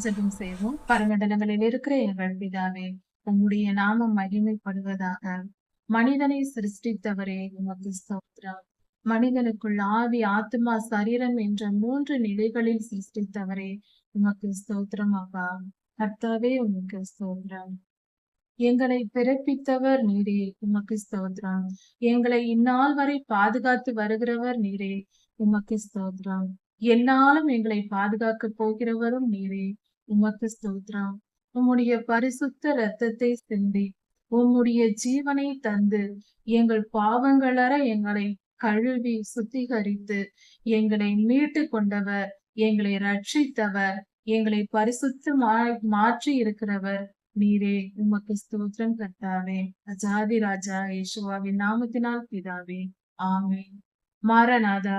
ஜெபம் செய்வோம். பரமண்டலங்களில் இருக்கிற எங்கள் பிதாவே, உம்முடைய நாமம் மகிமைப்படுவதாக. மனிதனை சிருஷ்டித்தவரே உமக்கு ஸ்தோத்திரம். மனிதனுக்குள் ஆவி, ஆத்துமா, சரீரம் என்ற 3 நிலைகளில் சிருஷ்டித்தவரே உமக்கு ஸ்தோத்திரம் அப்பா. கர்த்தாவே உமக்கு ஸ்தோத்திரம். எங்களை பிறப்பித்தவர் நீரே உமக்கு ஸ்தோத்திரம். எங்களை இந்நாள் வரை பாதுகாத்து வருகிறவர் நீரே உமக்கு ஸ்தோத்திரம். எந்நாளும் எங்களை பாதுகாக்க போகிறவரும் நீரே உமக்கு ஸ்தோத்திரம். உம்முடைய பரிசுத்த இரத்தத்தை சிந்தி உம்முடைய ஜீவனை தந்து எங்கள் பாவங்களற எங்களை கழுவி சுத்திகரித்து எங்களை மீட்டு கொண்டவர், எங்களை ரட்சித்தவர், எங்களை மாற்றி இருக்கிறவர் நீரே உமக்கு ஸ்தோத்திரம் கர்த்தாவே. அஜாதி ராஜா இயேசுவாவின் நாமத்தினால் பிதாவே, ஆமென். மாரநாதா.